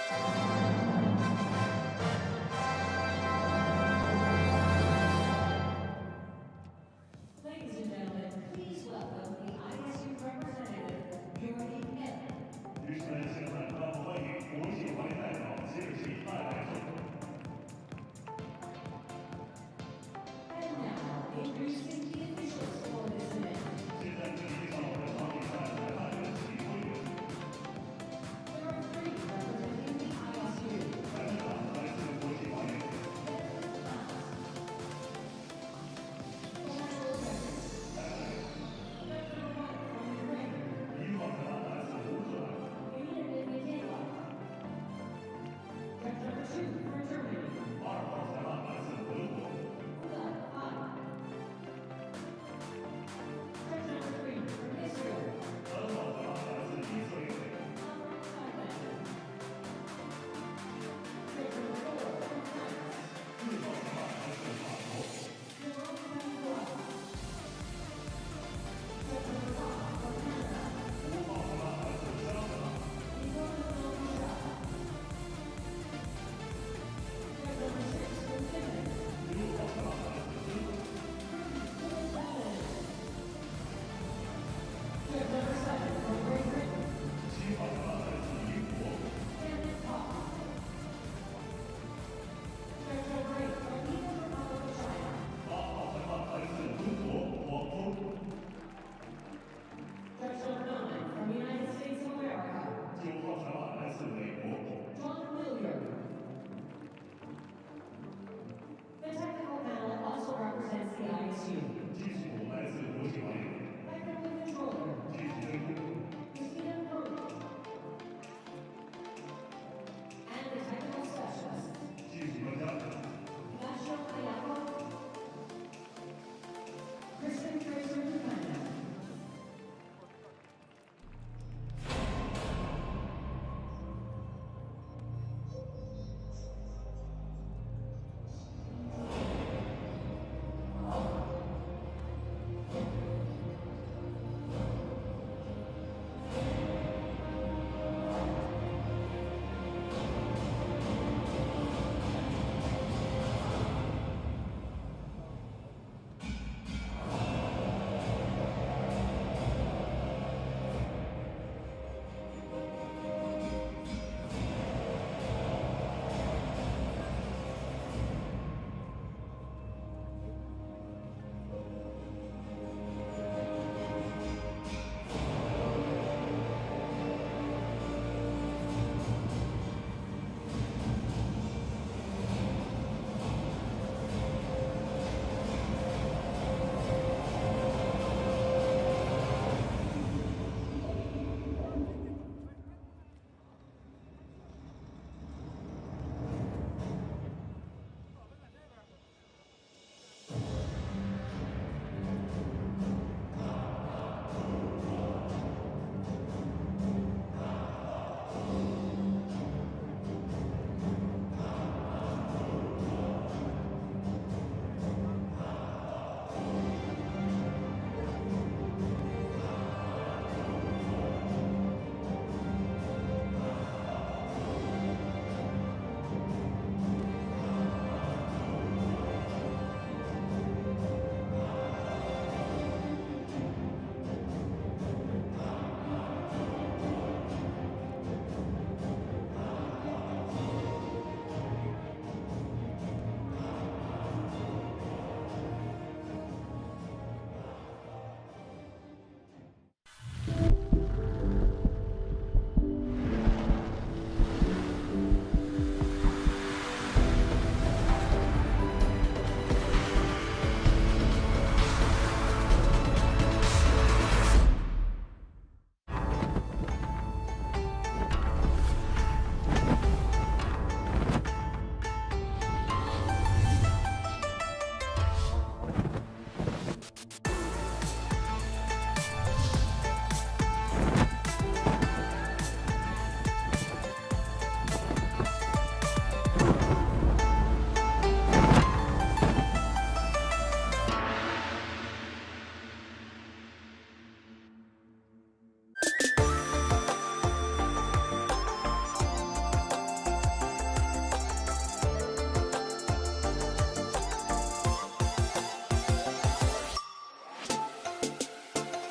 Ladies and gentlemen, please welcome the ISU representative, Jordan Miller. 女士们、先生们，让我们欢迎国际华联代表谢启泰来贺。 And now, introducing the officials for this event. 现在这里介绍我们场比赛裁判人齐辉。 There are three representing the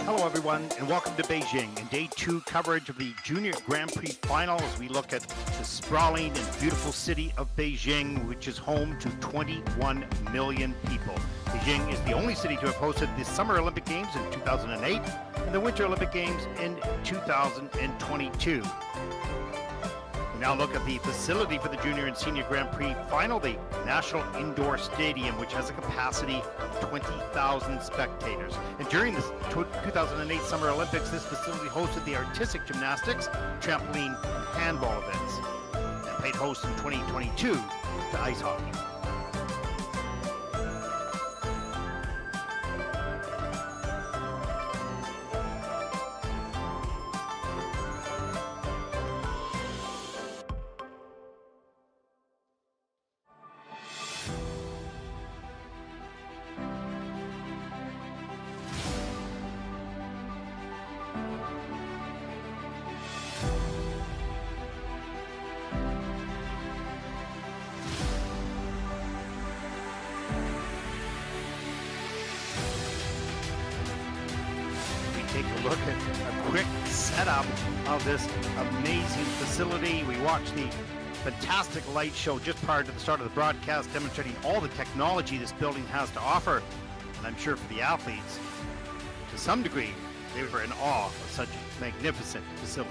Hello everyone and welcome to Beijing and day 2 coverage of the Junior Grand Prix final as we look at the sprawling and beautiful city of Beijing, which is home to 21 million people. Beijing is the only city to have hosted the Summer Olympic Games in 2008 and the Winter Olympic Games in 2022. We now look at the facility for the Junior and Senior Grand Prix final, the National Indoor Stadium, which has a capacity of 20,000 spectators. And during the 2008 Summer Olympics, this facility hosted the artistic gymnastics, trampoline, and handball events, and played host in 2022 to ice hockey. Take a look at a quick setup of this amazing facility. We watched the fantastic light show just prior to the start of the broadcast, demonstrating all the technology this building has to offer. And I'm sure for the athletes, to some degree, they were in awe of such a magnificent facility.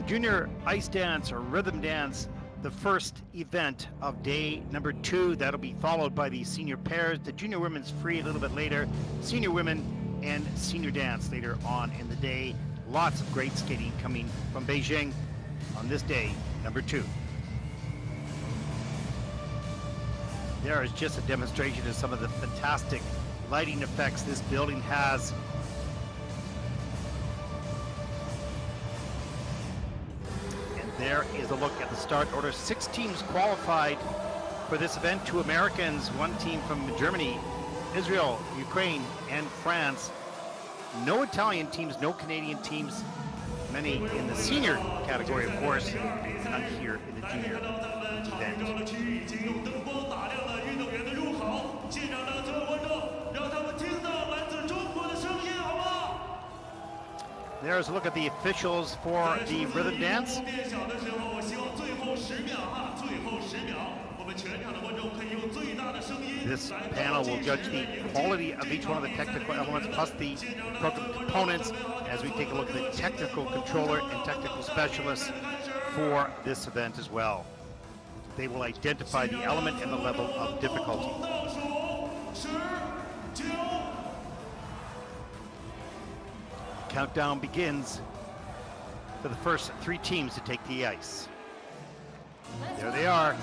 Junior ice dance or rhythm dance, the first event of day number 2. That'll be followed by the senior pairs, the junior women's free a little bit later, senior women and senior dance later on in the day. Lots of great skating coming from Beijing on this day number 2. There is just a demonstration of some of the fantastic lighting effects this building has. There is a look at the start order. 6 teams qualified for this event. 2 Americans, 1 team from Germany, Israel, Ukraine, and France. No Italian teams, no Canadian teams. Many in the senior category, of course, none here in the junior event. There's a look at the officials for the rhythm dance. This panel will judge the quality of each one of the technical elements plus the components as we take a look at the technical controller and technical specialists for this event as well. They will identify the element and the level of difficulty. Countdown begins for the first 3 teams to take the ice. There they are.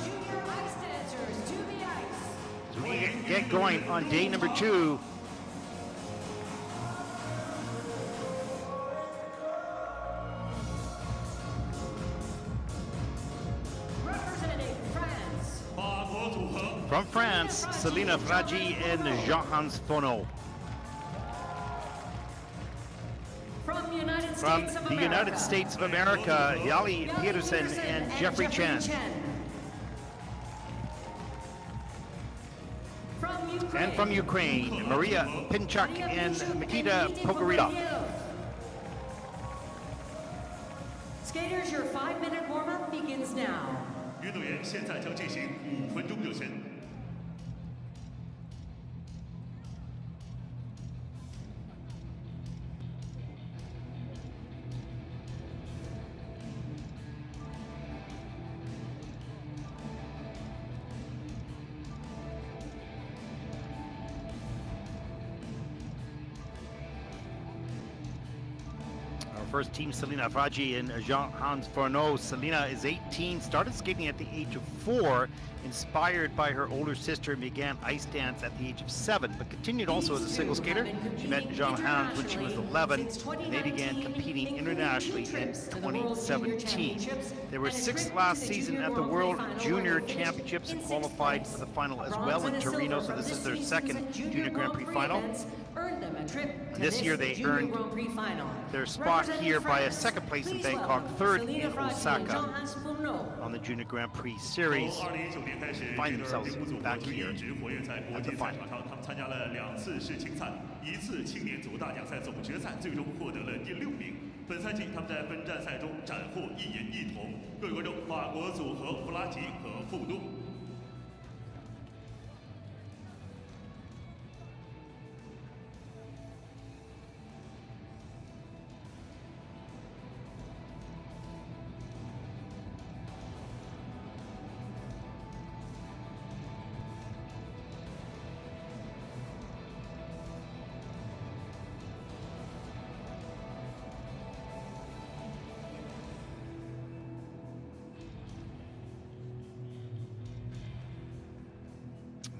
As we get going on day number 2. From France, Selina Fragi and Fragi Fono. From the United States of America, Yali Peterson and Jeffrey Chen. And from Ukraine, Maria Pinchuk and Mikita Pokorila. Skaters, your 5-minute warm-up begins now. 运动员现在将进行5分钟热身。 Our first team, Selina Fragi and Jean-Hans Fono. Selina is 18, started skating at the age of 4, inspired by her older sister, and began ice dance at the age of 7, but continued also as a single skater. She met Jean-Hans when she was 11, and they began competing internationally in 2017. They were 6th last season at the World Junior Championships and qualified for the final as well in Torino, so this is their second Junior Grand Prix final. This year they earned their spot here by a second place in Bangkok, 3rd in Osaka on the Junior Grand Prix Series. Find themselves back here at the final. 参加了2次世青赛，1次青年组大奖赛总决赛，最终获得了第6名。本赛季他们在分站赛中斩获1银1铜。各位观众，法国组合弗拉吉和富诺。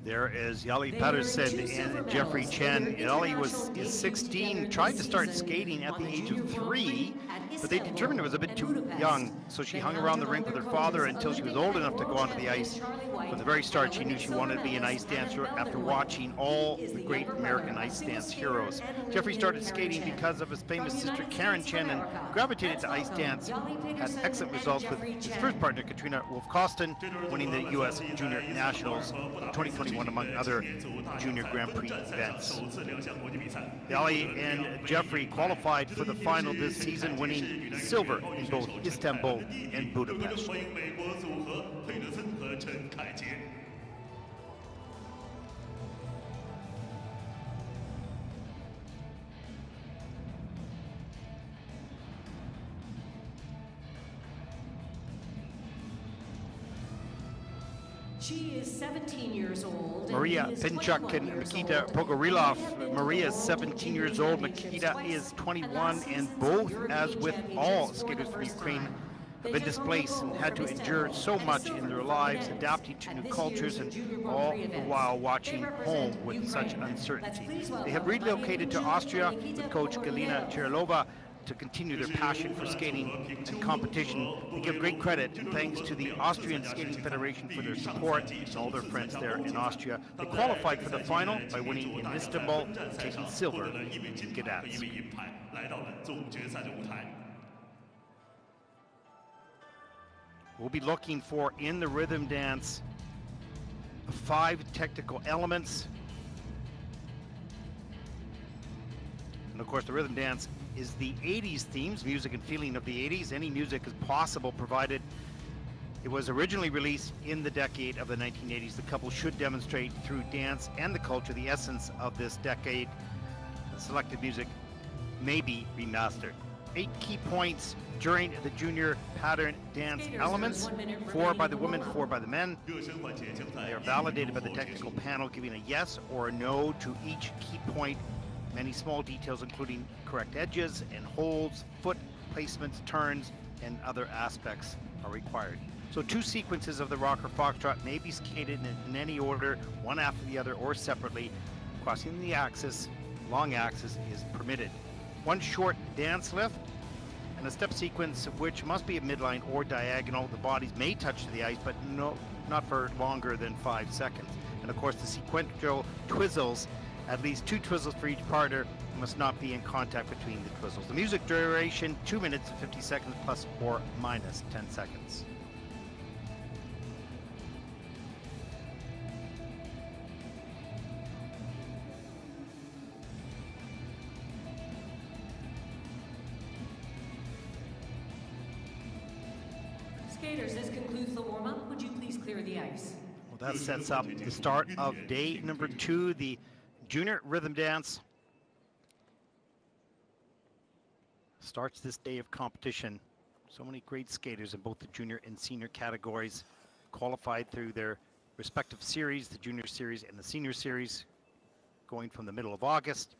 There is Yali Peterson and Jeffrey Chen. Yali is 16, tried to start skating at the age of 3, but they determined it was a bit too young, so she hung around the rink with her father until she was old enough to go onto the ice. From the very start, she knew she wanted to be an ice dancer after watching all the great American ice dance heroes. Jeffrey started skating because of his famous sister Karen Chen and gravitated to ice dance, had excellent results with his first partner Katrina Wolf-Kostin, winning the U.S. Junior Nationals in 2021 among other Junior Grand Prix events. Yali and Jeffrey qualified for the final this season, winning silver in both Istanbul and Budapest. She is 17 years old. Maria Pinchuk and Nikita Pogorilov. Maria is 17 years old, Nikita is 21, and both, as with all skaters from Ukraine, have been displaced and had to endure so much in their lives, adapting to new cultures, and all the while watching home with such uncertainty. They have relocated to Austria with coach Galina Cherlova to continue their passion for skating and competition. They give great credit and thanks to the Austrian Skating Federation for their support and all their friends there in Austria. They qualified for the final by winning in Istanbul, taking silver in Gdansk. We'll be looking for, in the rhythm dance, 5 technical elements. And of course, the rhythm dance is the 80s themes, music and feeling of the 80s. Any music is possible provided it was originally released in the decade of the 1980s. The couple should demonstrate through dance and the culture the essence of this decade. The selected music may be remastered. 8 key points during the junior pattern dance elements, 4 by the women, 4 by the men. They are validated by the technical panel, giving a yes or a no to each key point. Many small details, including correct edges and holds, foot placements, turns, and other aspects are required. So 2 sequences of the rocker foxtrot may be skated in any order, one after the other or separately. Crossing the axis, long axis, is permitted. 1 short dance lift and a step sequence which must be a midline or diagonal. The bodies may touch to the ice, but not for longer than 5 seconds. And of course, the sequential twizzles, at least 2 twizzles for each partner, must not be in contact between the twizzles. The music duration, 2 minutes and 50 seconds plus or minus 10 seconds. Skaters, this concludes the warm-up. Would you please clear the ice? Well, that sets up the start of day number 2, the junior rhythm dance. Starts this day of competition. So many great skaters in both the junior and senior categories qualified through their respective series, the junior series and the senior series, going from the middle of August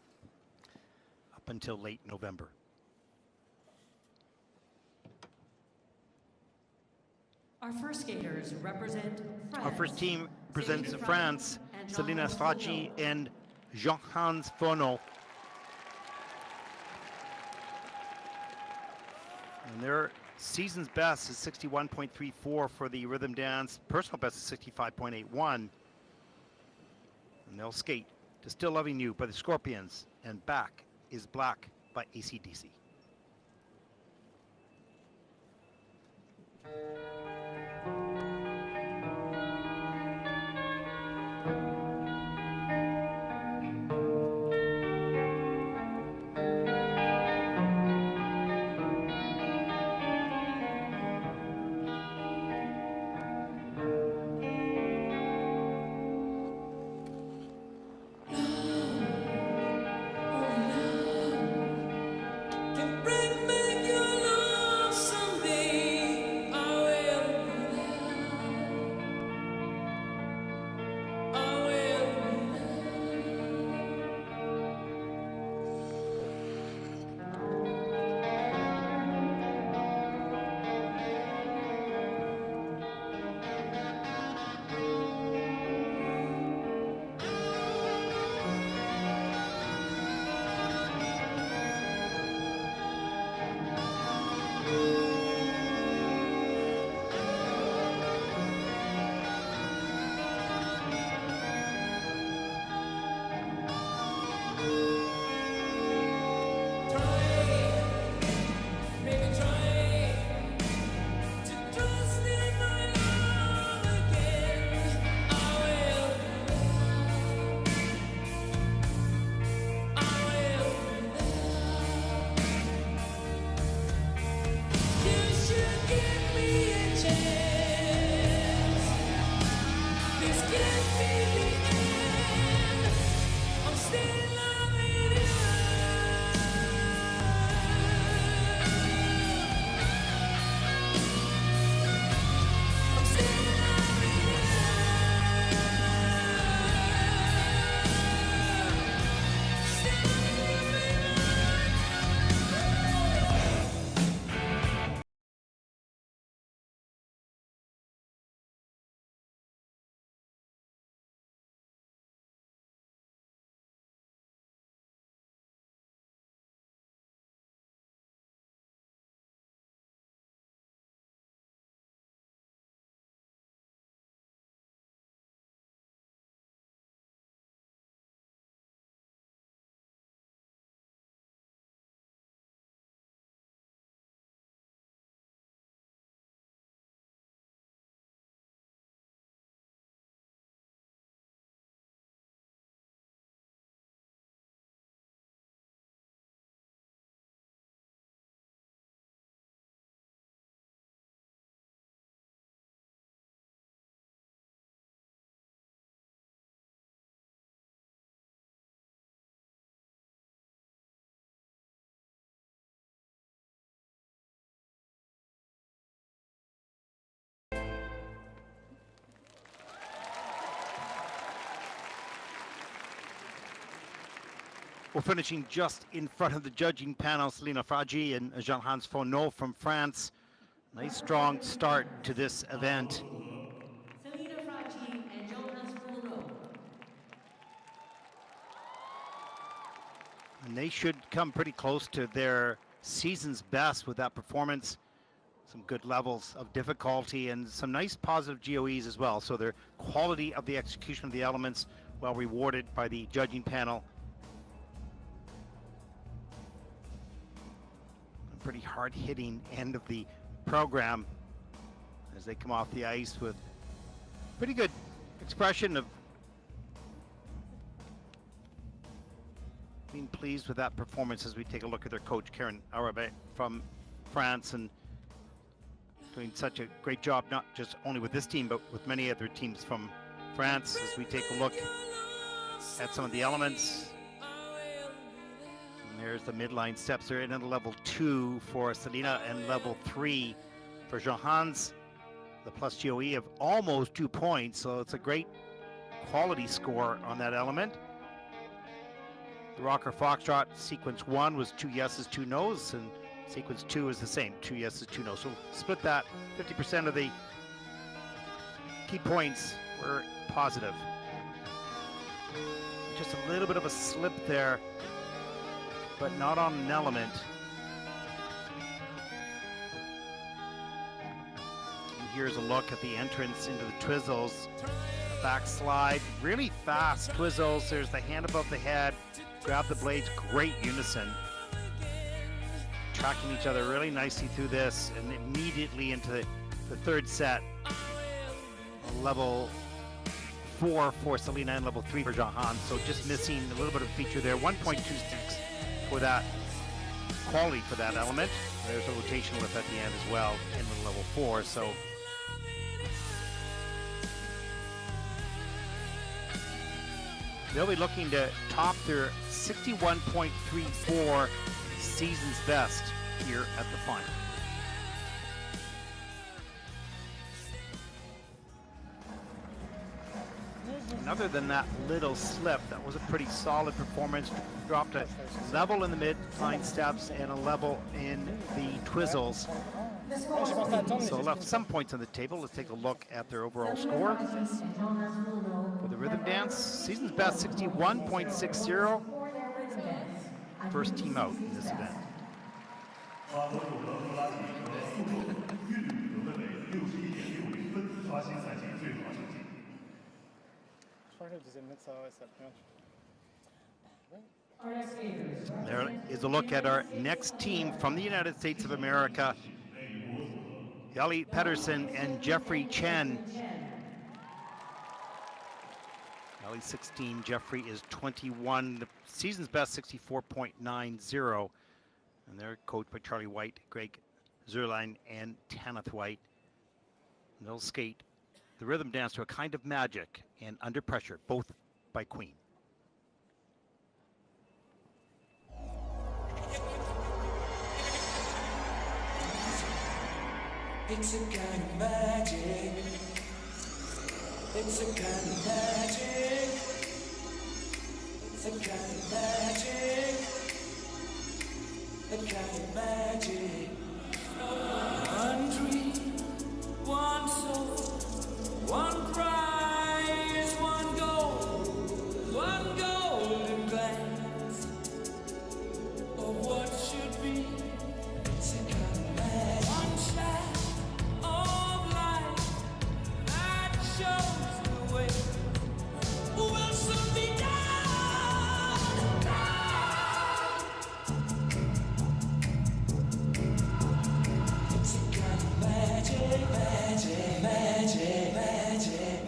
up until late November. Our first skaters represent France. Our first team presents Fragi France, and Selina Jean-Hans Fragi Fono. and Jean-Hans Fono. And their season's best is 61.34 for the rhythm dance. Personal best is 65.81. And they'll skate to Still Loving You by the Scorpions and Back is Black by AC/DC. We're finishing just in front of the judging panel, Selina Fragi and Jean-Hans Fono from France. Nice strong start to this event. Selina Fragi and Jean-Hans Fono. And they should come pretty close to their season's best with that performance. Some good levels of difficulty and some nice positive GOEs as well. So their quality of the execution of the elements well rewarded by the judging panel. A pretty hard-hitting end of the program as they come off the ice with pretty good expression of being pleased with that performance as we take a look at their coach, Karen Arabe from France, and doing such a great job, not just only with this team, but with many other teams from France as we take a look at some of the elements. And there's the midline steps. They're in at level 2 for Selina and level 3 for Jean-Hans. The plus GOE of almost 2 points, so it's a great quality score on that element. The rocker foxtrot sequence 1 was 2 yeses, 2 nos, and sequence 2 is the same, 2 yeses, 2 nos. So split that 50% of the key points were positive. Just a little bit of a slip there, but not on an element. And here's a look at the entrance into the twizzles. A backslide, really fast twizzles. There's the hand above the head, grab the blades, great unison. Tracking each other really nicely through this, and immediately into the third set. Level 4 for Selena and level 3 for Jahan, so just missing a little bit of feature there. 1.26 for that quality for that element. There's a rotation lift at the end as well in the level 4, so they'll be looking to top their 61.34 season's best here at the final. And other than that little slip, that was a pretty solid performance. Dropped a level in the mid-line steps and a level in the twizzles. So left some points on the table. Let's take a look at their overall score. For the rhythm dance, season's best 61.60. First team out in this event. There is a look at our next team from the United States of America. Yali Peterson and Jeffrey Chen. Yali 16, Jeffrey is 21. The season's best 64.90. And they're coached by Charlie White, Greg Zerline, and Tanith White. And they'll skate the rhythm dance to a kind of magic and under pressure, both by Queen. It's a kind of magic. It's a kind of magic. It's a kind of magic. A kind of magic. One dream, one soul, one prize, one goal, one golden glance of what should be. It's a kind of magic. One shot of light that shows the way. Will soon be done. It's a kind of magic, magic, magic, magic,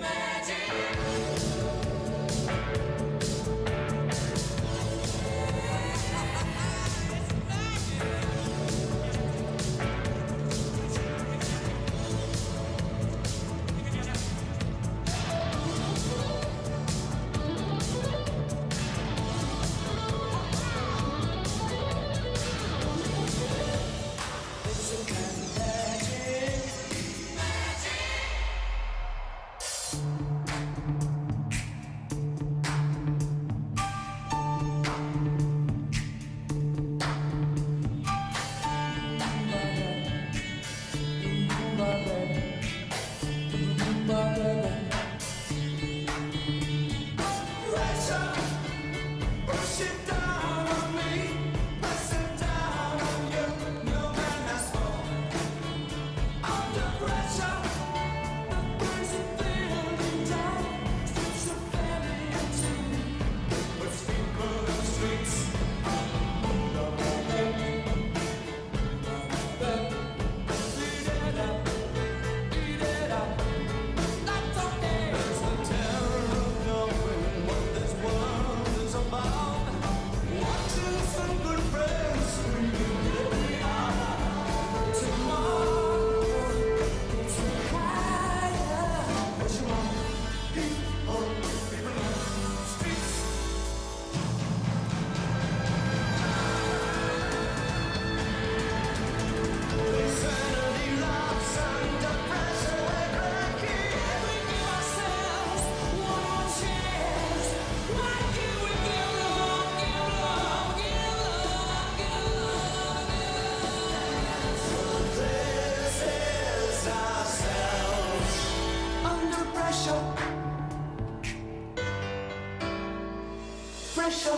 pressure.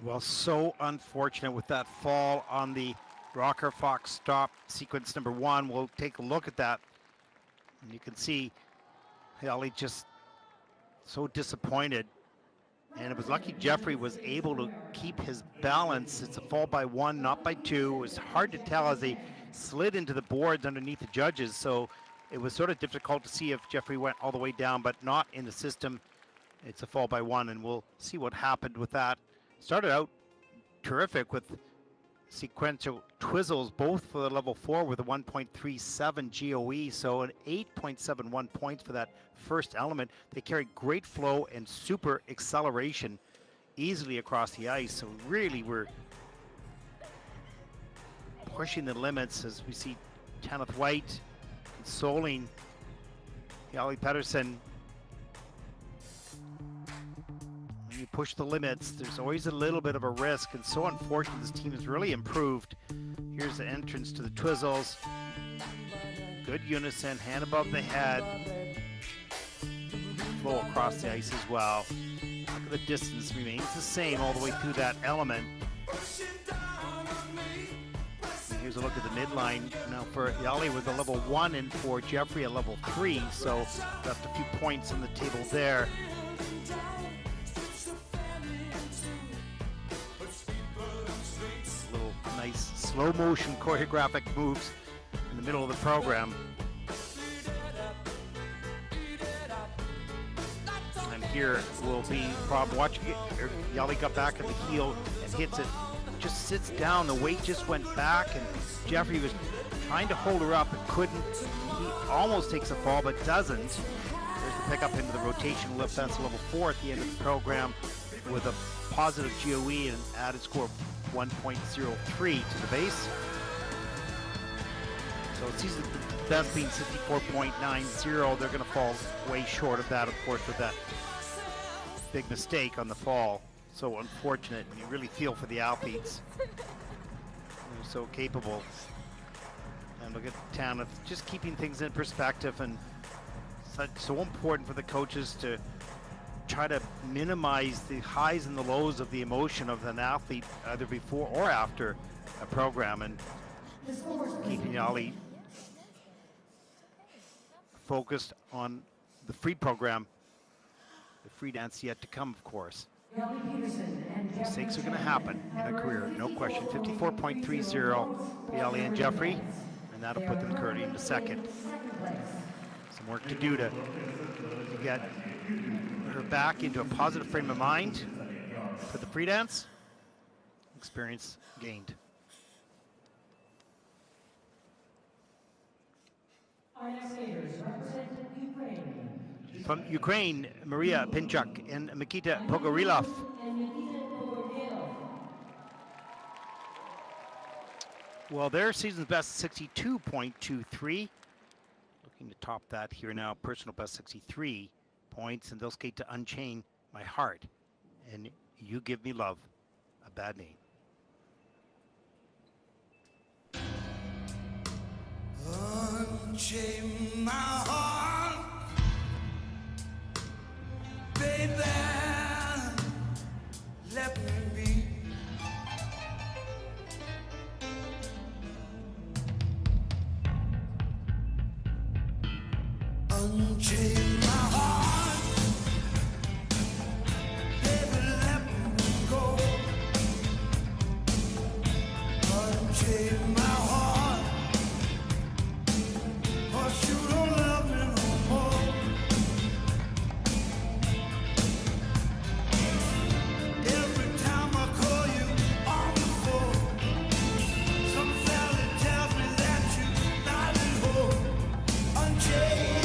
Well, so unfortunate with that fall on the rocker fox stop sequence number 1. We'll take a look at that. And you can see Haley just so disappointed. And it was lucky Jeffrey was able to keep his balance. It's a fall by 1, not by 2. It was hard to tell as they slid into the boards underneath the judges. So it was sort of difficult to see if Jeffrey went all the way down, but not in the system. It's a fall by 1, and we'll see what happened with that. Started out terrific with sequential twizzles, both for the level 4 with a 1.37 GOE, so an 8.71 points for that first element. They carried great flow and super acceleration easily across the ice, so really we're pushing the limits as we see Kenneth White consoling Yali Peterson. When you push the limits, there's always a little bit of a risk, and so unfortunate this team has really improved. Here's the entrance to the twizzles. Good unison, hand above the head. Flow across the ice as well. Look at the distance remains the same all the way through that element. And here's a look at the midline. Now for Yali with a level 1 and for Jeffrey a level 3, so left a few points on the table there. Little nice slow motion choreographic moves in the middle of the program. And here will be Rob watching it. Yali got back at the heel and hits it. Just sits down. The weight just went back, and Jeffrey was trying to hold her up and couldn't. He almost takes a fall, but doesn't. There's the pickup into the rotation lift. That's level 4 at the end of the program with a positive GOE and an added score of 1.03 to the base. So it sees the best being 64.90. They're going to fall way short of that, of course, with that big mistake on the fall. So unfortunate, and you really feel for the athletes. They're so capable. And look at Tanith just keeping things in perspective, and it's so important for the coaches to try to minimize the highs and the lows of the emotion of an athlete either before or after a program, and keeping Yali focused on the free program, the free dance yet to come, of course. Mistakes are going to happen in a career, no question. 54.30 for Yali and Jeffrey, and that'll put them currently into second. Some work to do to get her back into a positive frame of mind for the free dance. Experience gained. Our next skaters represent Ukraine. From Ukraine, Maria Pinchuk and Mikita Pogorilov. Well, their season's best 62.23. Looking to top that here now. Personal best 63 points, and they'll skate to Unchain My Heart and You Give Me Love, a Bad Name. Unchain my heart, baby, let me be. Unchain my heart, baby, let me go. Unchain my heart, 'cause you don't love me no more. Every time I call you on the phone, some fella tells me that you're not at home. Unchain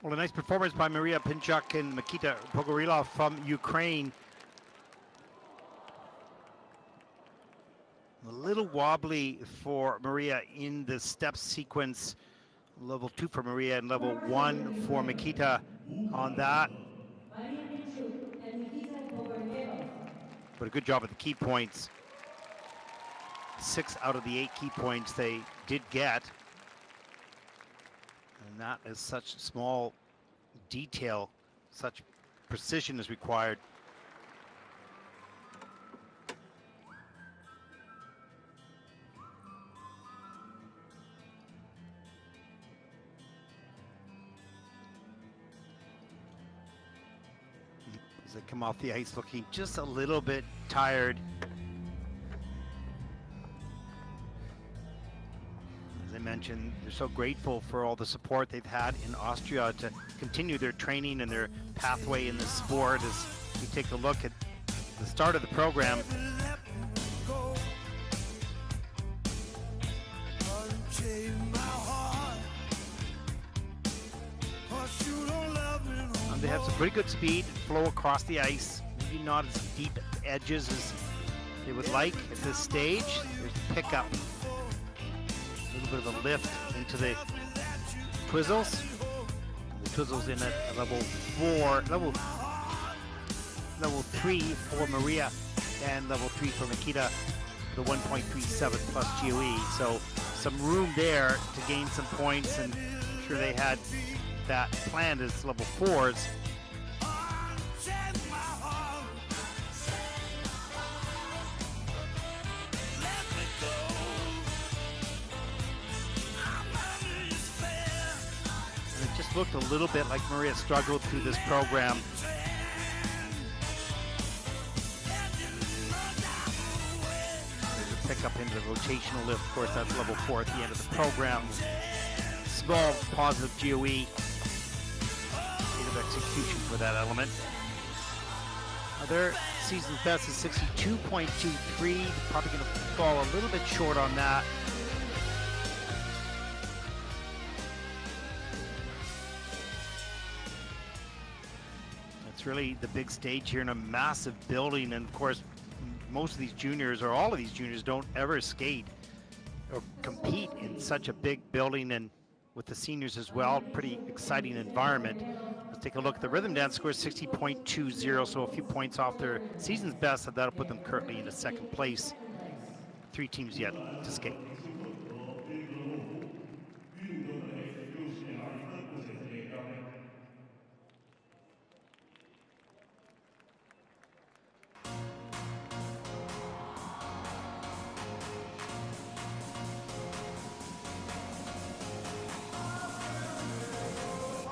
Well, a nice performance by Maria Pinchuk and Mikita Pogorilov from Ukraine. A little wobbly for Maria in the step sequence. Level 2 for Maria and level 1 for Mikita on that. But a good job at the key points. 6 out of the 8 key points they did get. And that is such small detail, such precision is required. As they come off the ice looking just a little bit tired. As I mentioned, they're so grateful for all the support they've had in Austria to continue their training and their pathway in the sport. As we take a look at the start of the program, they have some pretty good speed, flow across the ice, maybe not as deep at the edges as they would like at this stage. There's the pickup, a little bit of a lift into the twizzles. The twizzles in at level 4, level 3 for Maria, and level 3 for Mikita, the 1.37 plus GOE. So some room there to gain some points, and I'm sure they had that planned as level 4s. And it just looked a little bit like Maria struggled through this program. There's a pickup into the rotational lift. Of course, that's level 4 at the end of the program. Small positive GOE. Execution for that element. Their season best is 62.23. Probably going to fall a little bit short on that. It's really the big stage here in a massive building, and of course most of these juniors, or all of these juniors, don't ever skate or compete in such a big building, and with the seniors as well. Pretty exciting environment. Let's take a look at the rhythm dance score, 60.20, so a few points off their season's best, and that'll put them currently into second place. 3 teams yet to skate.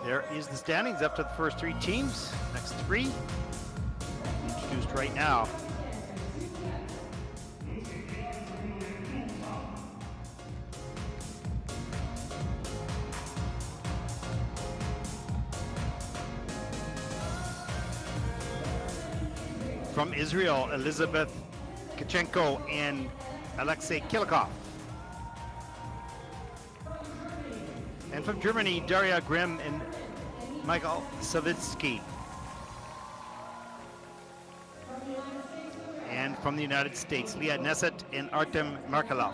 There is the standings up to the first 3 teams. Next 3 introduced right now. From Israel, Elizabeth Kachenko and Alexei Kilov. And from Germany, Daria Grimm and Michael Savitsky. And from the United States, Leah Nesset and Artem Markelov.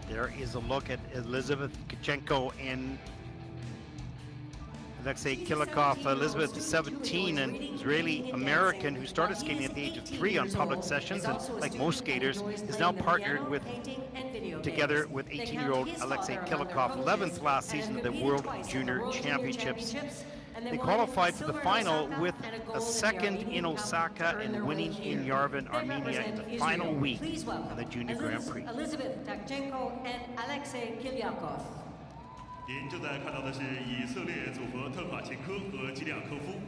There is a look at Elizabeth Kachenko and Alexei Kilov. Elizabeth is 17, an Israeli-American who started skating at the age of 3 on public sessions, and like most skaters, is now partnered with, together with 18-year-old Alexei Kilov, 11th last season at the World Junior Championships. They qualified for the final with a second in Osaka and winning in Yerevan, Armenia in the final week of the Junior Grand Prix. Elizabeth Kachenko and Alexei Kilov. 您正在看到的是以色列组合特卡琴科和吉利亚科夫。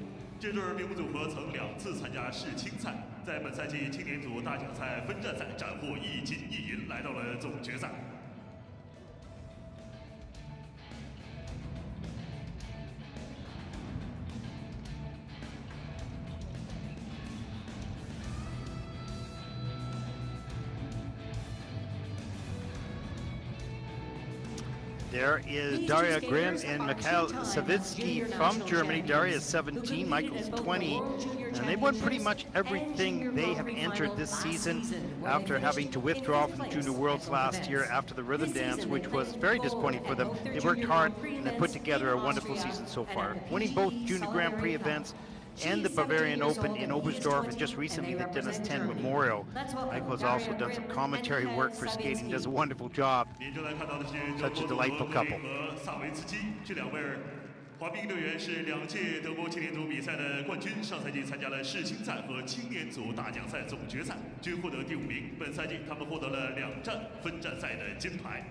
这对名模组合曾2次参加世青赛，在本赛季青年组大奖赛分站赛斩获1金1银，来到了总决赛。There is Daria Grimm and Mikhail Savitsky from Germany. Daria is 17, Michael's 20, and they've won pretty much everything they have entered this season after having to withdraw from the Junior Worlds last year after the rhythm dance, which was very disappointing for them. They worked hard and they put together a wonderful season so far, winning both Junior Grand Prix events and the Bavarian Open in Oberstdorf, and just recently the Dennis 10 Memorial. Michael has also done some commentary work for skating, does a wonderful job. Such a delightful couple. 萨维茨基这2位滑冰运动员是2届德国青年组比赛的冠军，上赛季参加了世青赛和青年组大奖赛总决赛，均获得第5名。本赛季他们获得了2站分站赛的金牌。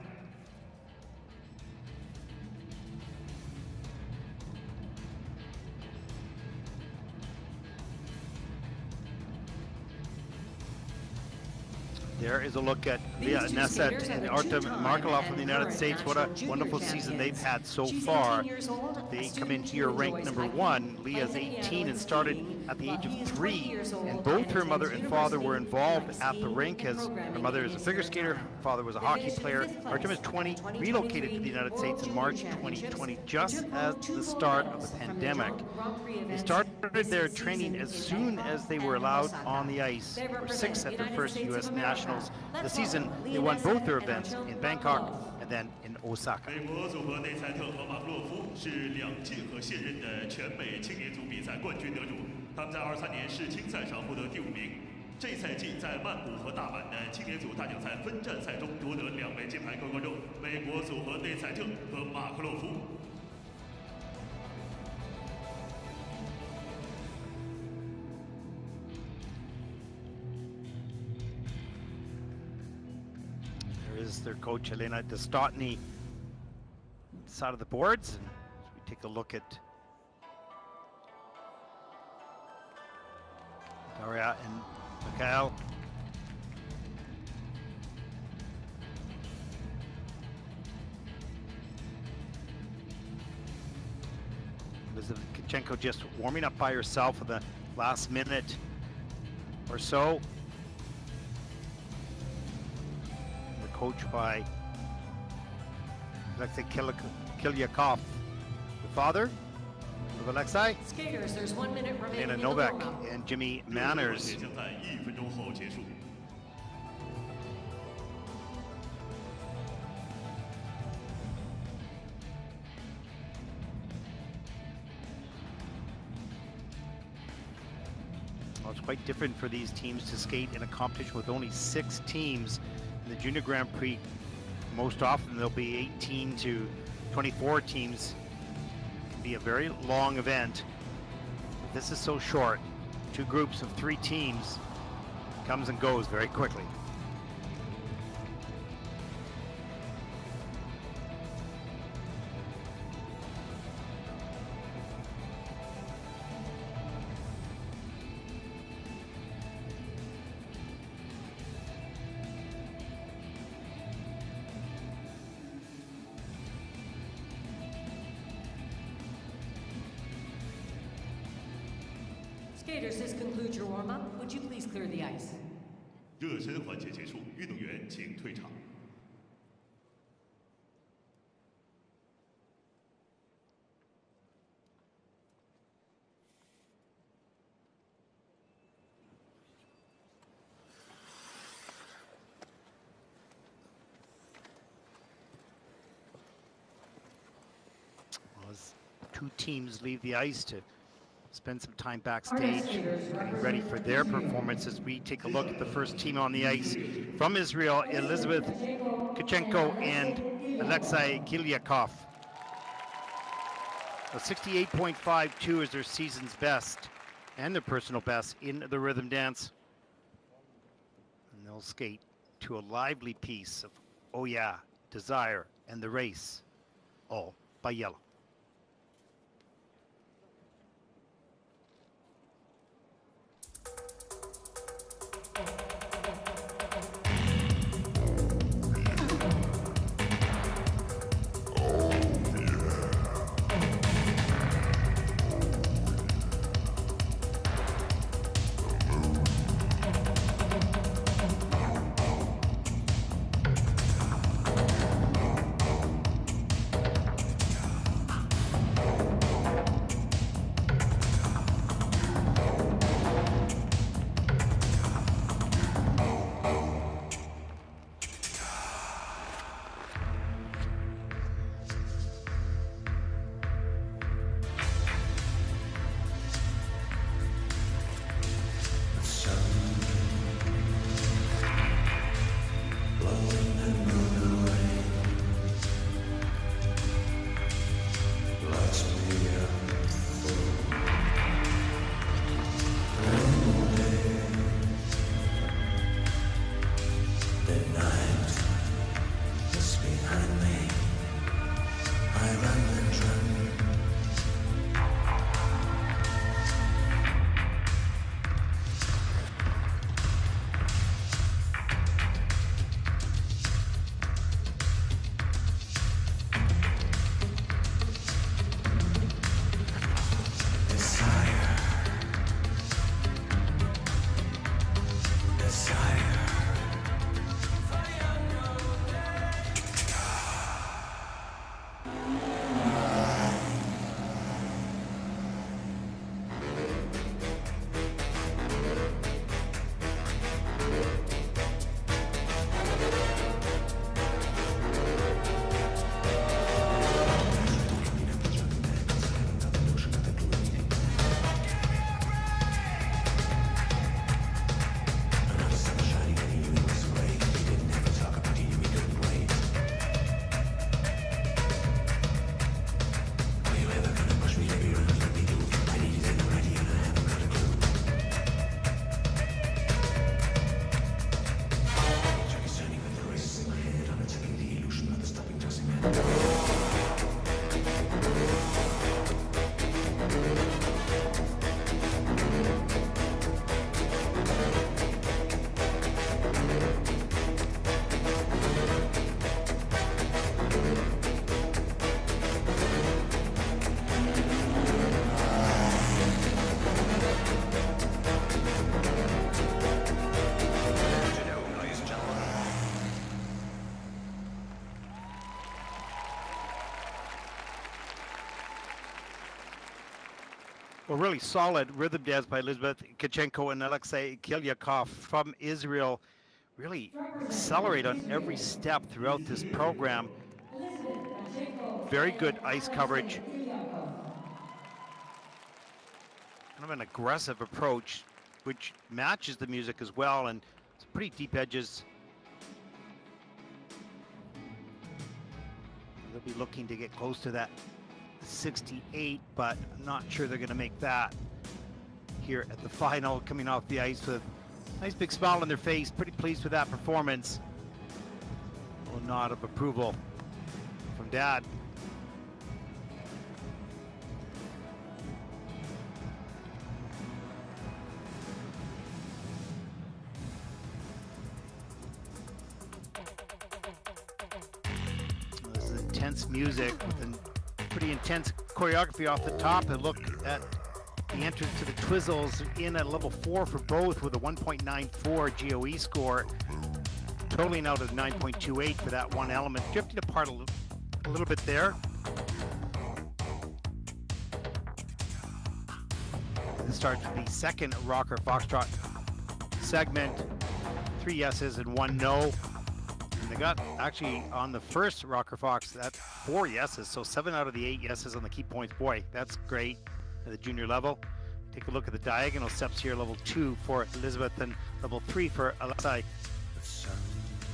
There is a look at Leah Nesset and Artem Markelov from the United States. What a wonderful season they've had so far. They come in here ranked number 1. Leah's 18 and started at the age of 3. And both her mother and father were involved at the rink, as her mother is a figure skater, her father was a hockey player. Artem is 20, relocated to the United States in March 2020, just at the start of the pandemic. They started their training as soon as they were allowed on the ice. They were 6th at their first U.S. Nationals. The season, they won both their events in Bangkok and then in Osaka. 美国组合内塞特和马克洛夫是2届和现任的全美青年组比赛冠军得主，他们在23年世青赛上获得第5名。这赛季在曼谷和大阪的青年组大奖赛分站赛中夺得2枚金牌。各位观众，美国组合内塞特和马克洛夫。 Is their coach Elena Dostotny side of the boards, and as we take a look at Daria and Mikhail. Elizabeth Kachenko just warming up by herself for the last minute or so. Coached by Alexei Kilyakov, the father of Alexei, Skaters, there's 1 minute remaining Lena in the Novak warm-up. and Jimmy Manners. 将在1分钟后结束。 Well, it's quite different for these teams to skate in a competition with only 6 teams. In the Junior Grand Prix, most often there'll be 18 to 24 teams. It can be a very long event. This is so short. 2 groups of 3 teams, comes and goes very quickly. Skaters, this concludes your warm-up. Would you please clear the ice? 热身环节结束，运动员请退场。 As 2 teams leave the ice to spend some time backstage, getting ready for their performances. We take a look at the first team on the ice from Israel, Elizabeth Kachenko and Alexei Kilyakov. 68.52 is their season's best and their personal best in the rhythm dance. And they'll skate to a lively piece of Oh Yeah, Desire, and The Race, all by Yellow. Well, really solid rhythm dance by Elizabeth Kachenko and Alexei Kilyakov from Israel. Really accelerate on every step throughout this program. Very good ice coverage. Kind of an aggressive approach, which matches the music as well, and it's pretty deep edges. They'll be looking to get close to that 68, but I'm not sure they're going to make that here at the final, coming off the ice with a nice big smile on their face, pretty pleased with that performance. A little nod of approval from Dad. This is intense music with a pretty intense choreography off the top. And look at the entrance to the Twizzles in at level 4 for both with a 1.94 GOE score, totaling out at 9.28 for that one element, drifting apart a little bit there. This starts with the second rocker foxtrot segment, 3 yeses and 1 no. And they got actually on the first rocker fox that 4 yeses, so 7 out of the 8 yeses on the key points. Boy, that's great at the junior level. Take a look at the diagonal steps here, level 2 for Elizabeth and level 3 for Alexei.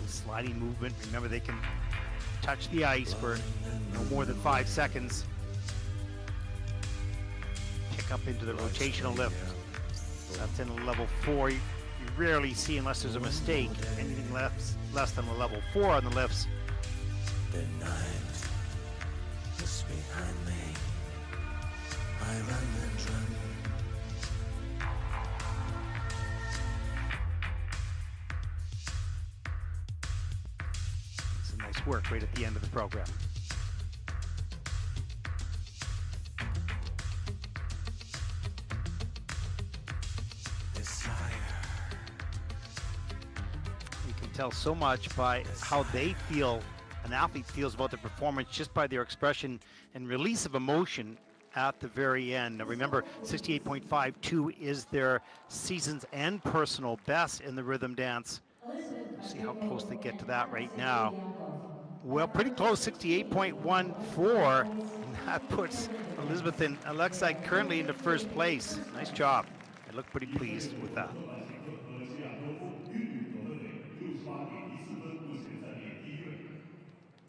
Sliding movement. Remember, they can touch the ice for no more than 5 seconds. Kick up into the rotational lift. That's in level 4. You rarely see, unless there's a mistake, anything less than a level 4 on the lifts. The night is behind me. I run and run. Some nice work right at the end of the program. You can tell so much by how they feel, an athlete feels about the performance, just by their expression and release of emotion at the very end. Now remember, 68.52 is their season's and personal best in the rhythm dance. See how close they get to that right now. Well, pretty close, 68.14. And that puts Elizabeth and Alexei currently into first place. Nice job. I look pretty pleased with that.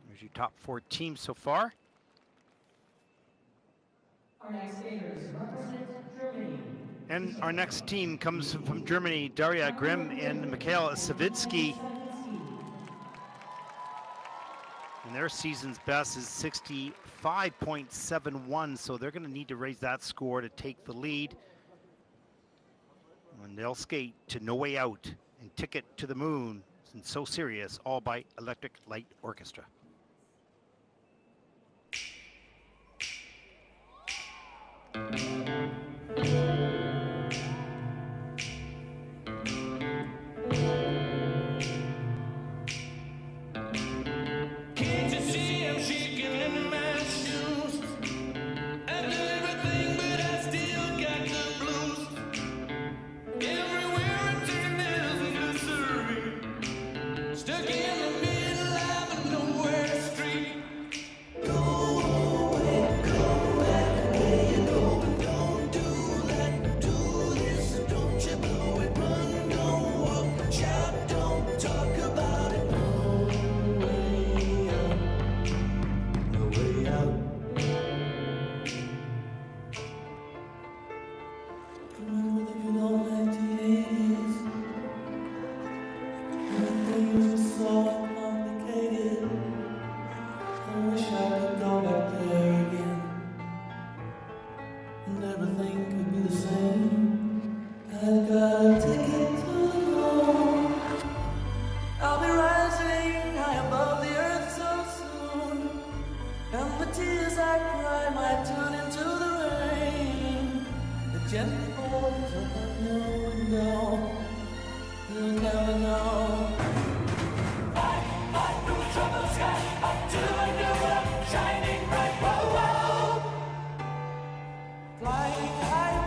There's your top 4 teams so far. Our next skaters represent Germany. And our next team comes from Germany, Daria Grimm and Mikhail Savitsky. And their season's best is 65.71, so they're going to need to raise that score to take the lead. And they'll skate to No Way Out and Ticket to the Moon and So Serious, all by Electric Light Orchestra. Can't you see I'm shaking in my shoes? I do everything, but I still got the blues. Everywhere I turn, there's misery. Stuck in the middle of a nowhere street. Go away, go back where you go, but don't do that. Do this, don't you blow it. Run, don't walk, shout, don't talk about it. No way out. Remember the good old 1980s. When things were so complicated. I wish I could go back there again. And everything could be the same. I've got a ticket to the moon. I'll be rising high above the earth so soon. And the tears I cry might turn into the rain that gently falls upon your window. You'll never know. Fight, fight through the troubled sky, up to a new world, shining bright. Whoa, whoa. Flying high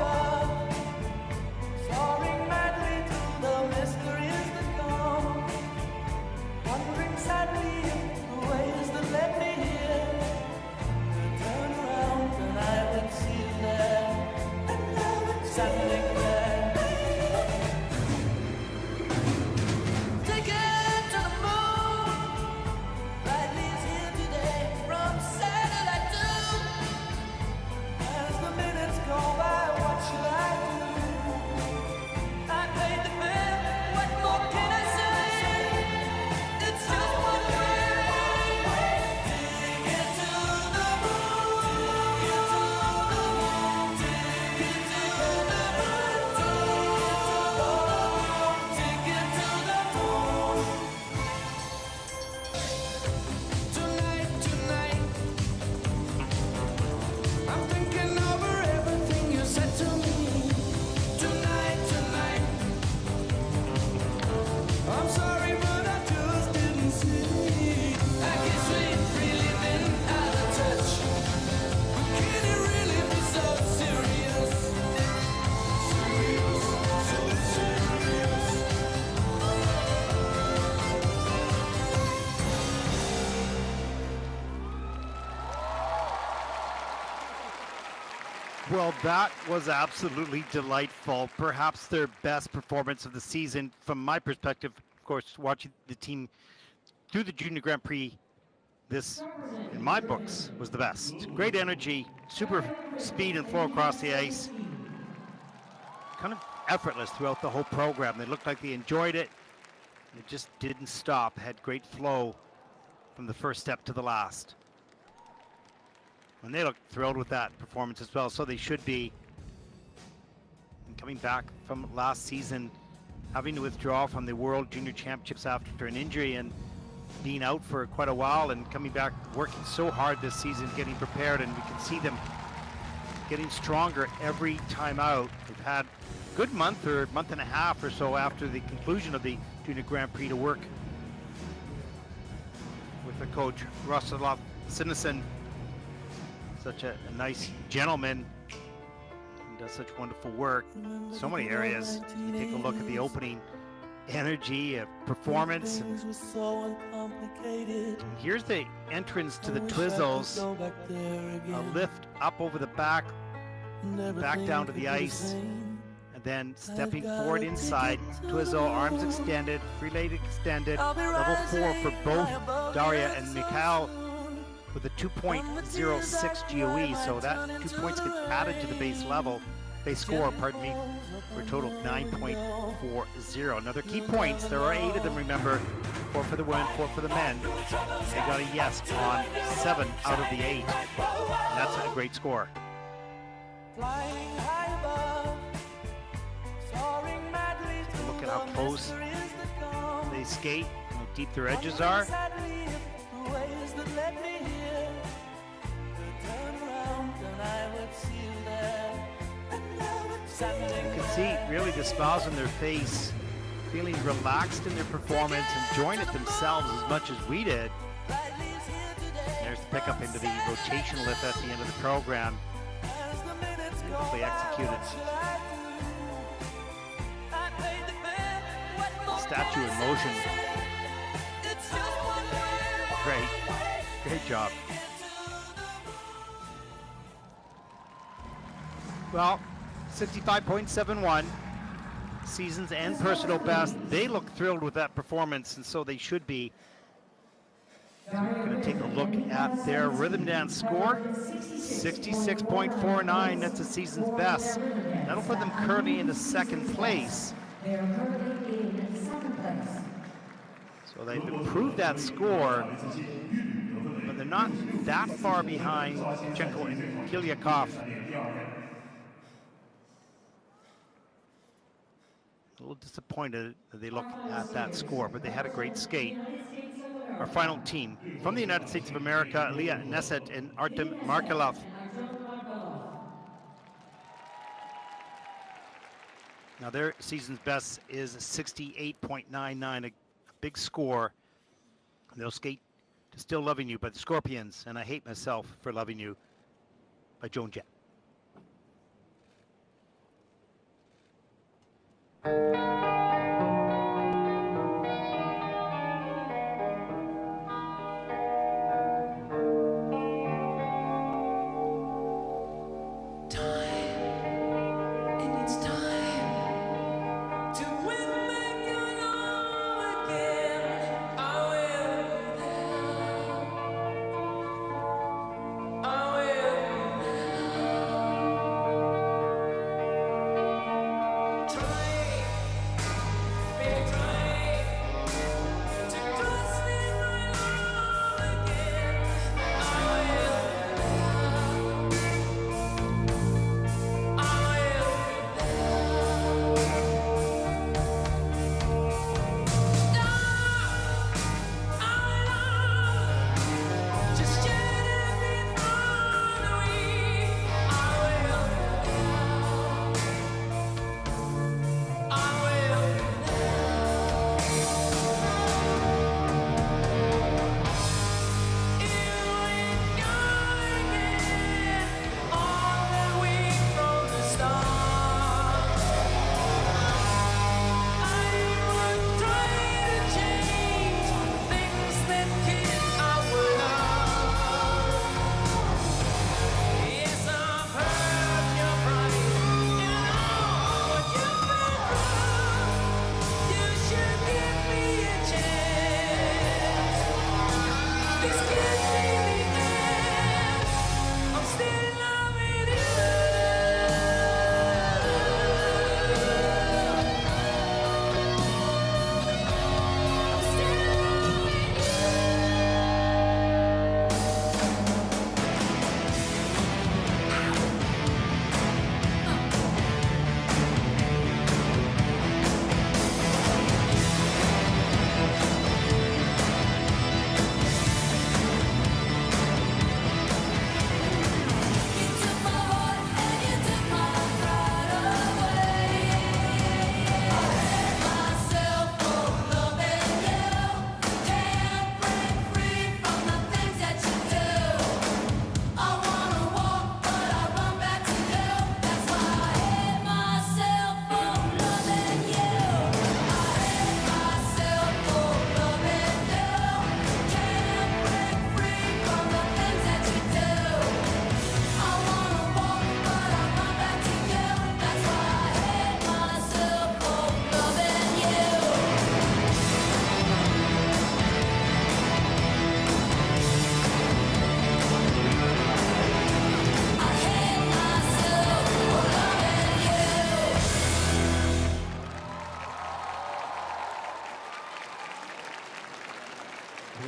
Well, that was absolutely delightful. Perhaps their best performance of the season from my perspective. Of course, watching the team through the Junior Grand Prix, this, in my books, was the best. Great energy, super speed and flow across the ice. Kind of effortless throughout the whole program. They looked like they enjoyed it. It just didn't stop. Had great flow from the first step to the last. And they look thrilled with that performance as well, so they should be. And coming back from last season, having to withdraw from the World Junior Championships after an injury and being out for quite a while, and coming back working so hard this season, getting prepared, and we can see them getting stronger every time out. They've had a good month or month and a half or so after the conclusion of the Junior Grand Prix to work with the coach, Rostislav Sinison. Such a nice gentleman, and does such wonderful work. So many areas. You take a look at the opening energy, performance. And here's the entrance to the Twizzles. A lift up over the back down to the ice, and then stepping forward inside. Twizzle, arms extended, free leg extended. Level 4 for both Daria and Mikhail, with a 2.06 GOE, so that 2 points gets added to the base score, pardon me, for a total of 9.40. Now their key points, there are 8 of them, remember, 4 for the women, 4 for the men. They got a yes on 7 out of the 8, and that's a great score. Look at how close they skate, how deep their edges are. You can see really the smiles on their face, feeling relaxed in their performance, enjoying it themselves as much as we did. There's the pickup into the rotation lift at the end of the program. Beautifully executed. Statue in motion. Great job. Well, 65.71, season's and personal best. They look thrilled with that performance, and so they should be. So we're going to take a look at their rhythm dance score. 66.49, that's the season's best. That'll put them currently into second place. So they've improved that score, but they're not that far behind Kachenko and Kilov. A little disappointed that they look at that score, but they had a great skate. Our final team from the United States of America, Leah Nesset and Artem Markelov. Now their season's best is 68.99, a big score. They'll skate to Still Loving You by the Scorpions and I Hate Myself for Loving You by Joan Jett.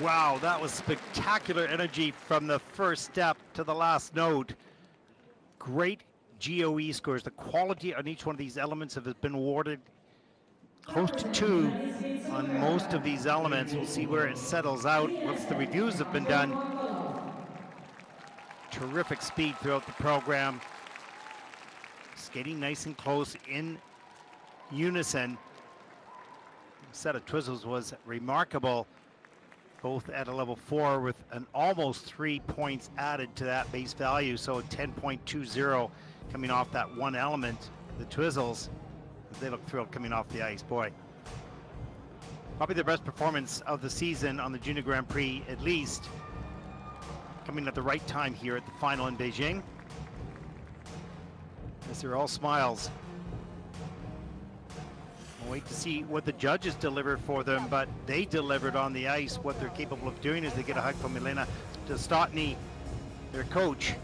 Wow, that was spectacular energy from the first step to the last note. Great GOE scores. The quality on each one of these elements have been awarded close to 2 on most of these elements. We'll see where it settles out once the reviews have been done. Terrific speed throughout the program. Skating nice and close in unison. The set of twizzles was remarkable, both at a level 4 with an almost 3 points added to that base value. So 10.20 coming off that one element, the twizzles. They look thrilled coming off the ice, boy. Probably the best performance of the season on the Junior Grand Prix, at least. Coming at the right time here at the final in Beijing. As they're all smiles. We'll wait to see what the judges deliver for them, but they delivered on the ice. What they're capable of doing is they get a hug from Milena Dostotny, their coach.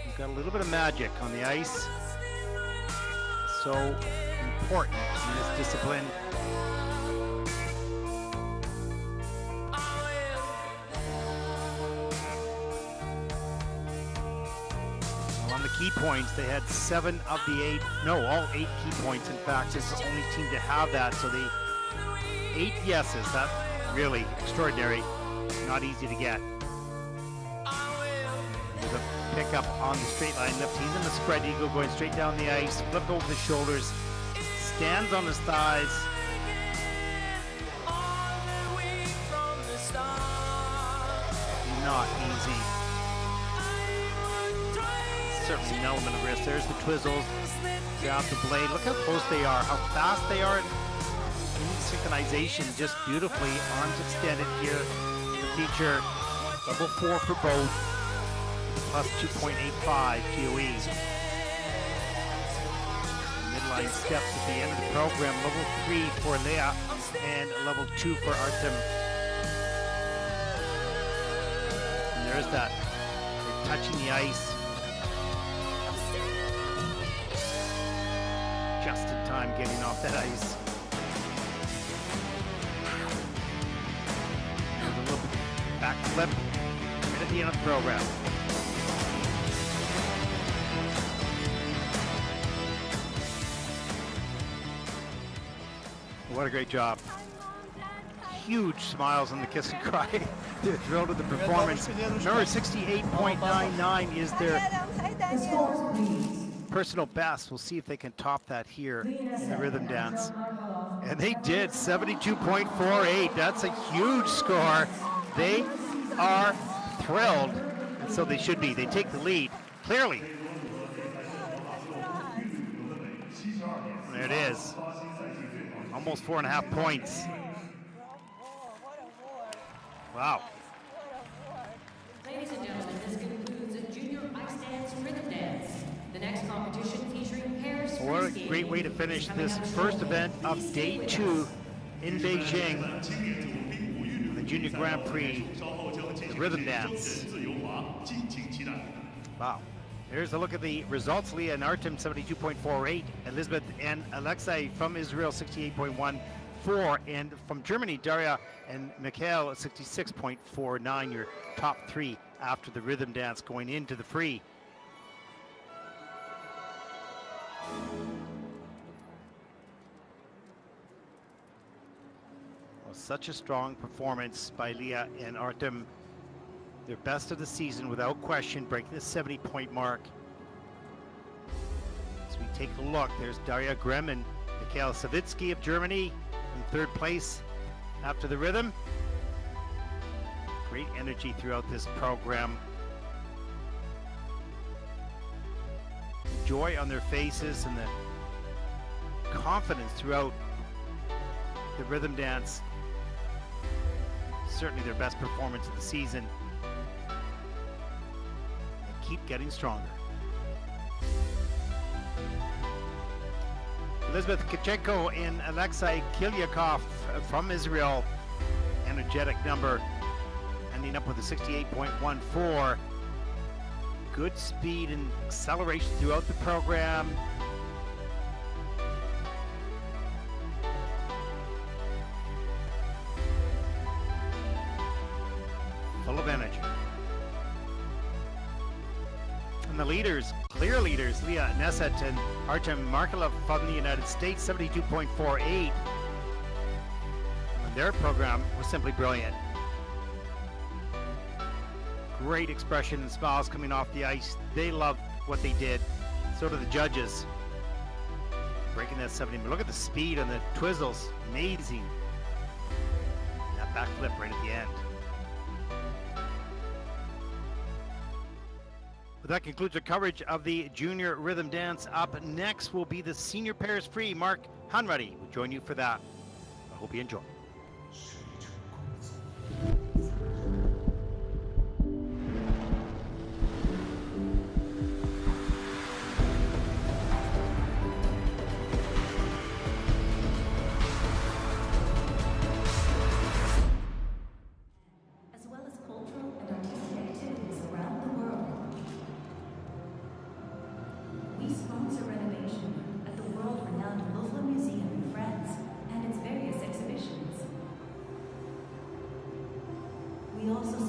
We've got a little bit of magic on the ice. So important in this discipline. On the key points, they had 7 of the 8, no, all 8 key points. In fact, it's the only team to have that. So the 8 yeses, that's really extraordinary. Not easy to get. There's a pickup on the straight line. Left, he's in the spread eagle, going straight down the ice, flipped over the shoulders, stands on his thighs. Not easy. Certainly an element of risk. There's the twizzles. Grab the blade. Look how close they are, how fast they are. In synchronization, just beautifully. Arms extended here. The feature level 4 for both. Plus 2.85 GOEs. Midline steps at the end of the program. Level 3 for Leah and level 2 for Artem. And there's that. They're touching the ice. Just in time getting off that ice. There's a little back flip right at the end of the program. What a great job. Huge smiles on the kiss and cry. They're thrilled with the performance. Number 68.99 is their personal best. We'll see if they can top that here in the rhythm dance. And they did, 72.48. That's a huge score. They are thrilled, and so they should be. They take the lead, clearly. There it is. Almost 4.5 points. Wow. Ladies and gentlemen, this concludes a junior ice dance rhythm dance. The next competition featuring pairs. What a great way to finish this first event of day 2 in Beijing. The Junior Grand Prix, the rhythm dance. Wow. Here's a look at the results. Leah and Artem, 72.48. Elizabeth and Alexei from Israel, 68.14. And from Germany, Daria and Mikhail, 66.49. Your top 3 after the rhythm dance going into the free. Well, such a strong performance by Leah and Artem. Their best of the season without question, breaking the 70-point mark. As we take a look, there's Daria Grem and Mikhail Savitsky of Germany in 3rd place after the rhythm. Great energy throughout this program. Joy on their faces and the confidence throughout the rhythm dance. Certainly their best performance of the season. Keep getting stronger. Elizabeth Kachenko and Alexei Kilyakov from Israel. Energetic number, ending up with a 68.14. Good speed and acceleration throughout the program. leaders, clear leaders, Leah Nesset and Markelov from the United States, 72.48. Their program was simply brilliant. Great expression and smiles coming off the ice. They loved what they did. So do the judges. Breaking that 70. But look at the speed and the twizzles. Amazing. That backflip right at the end. But that concludes our coverage of the junior rhythm dance. Up next will be the senior pairs free. Mark Hanruddy will join you for that. I hope you enjoy. We also